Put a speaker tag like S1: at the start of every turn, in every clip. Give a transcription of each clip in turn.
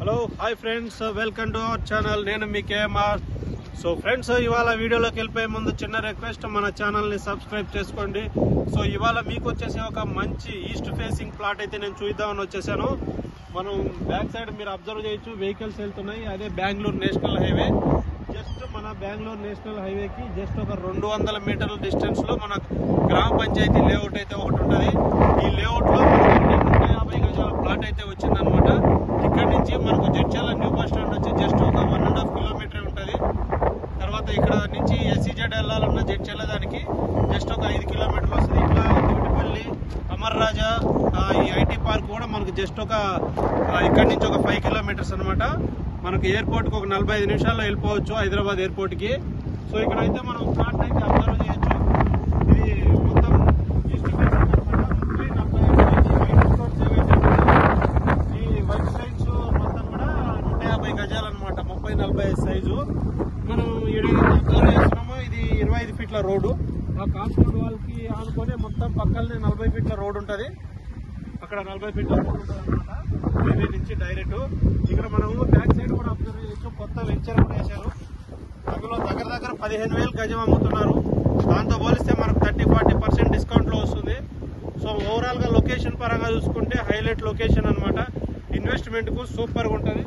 S1: Hello hi friends, welcome to our channel. నేను మీ KMR. So friends, ఇవాళ వీడియోలోకి వెళ్ళిపోయే ముందు చిన్న రిక్వెస్ట్, మన ఛానల్ని సబ్స్క్రైబ్ చేసుకోండి. సో ఇవాళ మీకు వచ్చేసి ఒక మంచి ఈస్ట్ ఫేసింగ్ ప్లాట్ అయితే నేను చూద్దామని వచ్చేసాను. మనం బ్యాక్ సైడ్ మీరు అబ్జర్వ్ చేయొచ్చు, వెహికల్స్ వెళ్తున్నాయి. అదే బెంగళూరు నేషనల్ హైవే. జస్ట్ మన బెంగళూరు నేషనల్ హైవేకి జస్ట్ ఒక 200 మీటర్ల డిస్టెన్స్ లో మన గ్రామ పంచాయతీ లేఅవుట్ అయితే ఒకటి ఉంటుంది. ఈ లేఅవుట్ లో 150 గజాల ప్లాట్ అయితే వచ్చిందనమాట. ఇక్కడ నుంచి మనకు జడ్చర్ల న్యూ బస్ స్టాండ్ వచ్చి జస్ట్ ఒక 1.5 కిలోమీటర్ ఉంటుంది. తర్వాత ఇక్కడ నుంచి ఎస్సీజెడ్ వెళ్ళాలన్న జడ్చర్ల దానికి జస్ట్ ఒక 5 కిలోమీటర్లు వస్తుంది. ఇట్లా దివిటిపల్లి, అమర్ రాజా, ఈ ఐటీ పార్క్ కూడా మనకు జస్ట్ ఒక ఇక్కడ నుంచి ఒక 5 కిలోమీటర్స్ అనమాట. మనకు ఎయిర్పోర్ట్ కి ఒక 45 నిమిషాల్లో వెళ్ళిపోవచ్చు, హైదరాబాద్ ఎయిర్పోర్ట్ కి. సో ఇక్కడైతే మనం ప్లాట్ అయితే అబ్జర్వ్ చేయొచ్చు. ఇది మొత్తం ఈస్ట్ ఫేసింగ్ ఈ వైట్ సైడ్స్ మొత్తం కూడా 150 గజాలు అనమాట, 30-40 సైజు. మనం అబ్జర్వ్ చేస్తున్నాము. ఇది 25 ఫీట్ల రోడ్డు. ఆ కాంపౌండ్ వాల్ కి ఆనుకొని మొత్తం పక్కనే 40 ఫీట్ల రోడ్ ఉంటుంది. అక్కడ 40 ఫీట్ల రోడ్ ఉంటుంది అనమాట, హైవే నుంచి డైరెక్ట్. ఇక్కడ మనం బ్యాక్ సైడ్ కూడా అబ్జర్వ్ చేయొచ్చు, కొత్త వెంచర్ కూడా వేశారు. అందులో దగ్గర 15,000 గజం అమ్ముతున్నారు. దాంతో పోలిస్తే మనకు 30-40% డిస్కౌంట్ లో వస్తుంది. సో ఓవరాల్ గా లొకేషన్ పరంగా చూసుకుంటే హైలైట్ లొకేషన్ అనమాట. ఇన్వెస్ట్మెంట్ కు సూపర్ గా ఉంటుంది.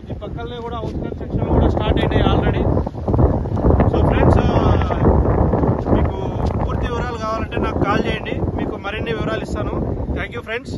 S1: ఈ పక్కనే కూడా హౌస్ కన్స్ట్రక్షన్ కూడా స్టార్ట్ అయినాయి ఆల్రెడీ. సో ఫ్రెండ్స్, మీకు పూర్తి వివరాలు కావాలంటే నాకు కాల్ చేయండి, మీకు మరిన్ని వివరాలు ఇస్తాను. Thank you friends.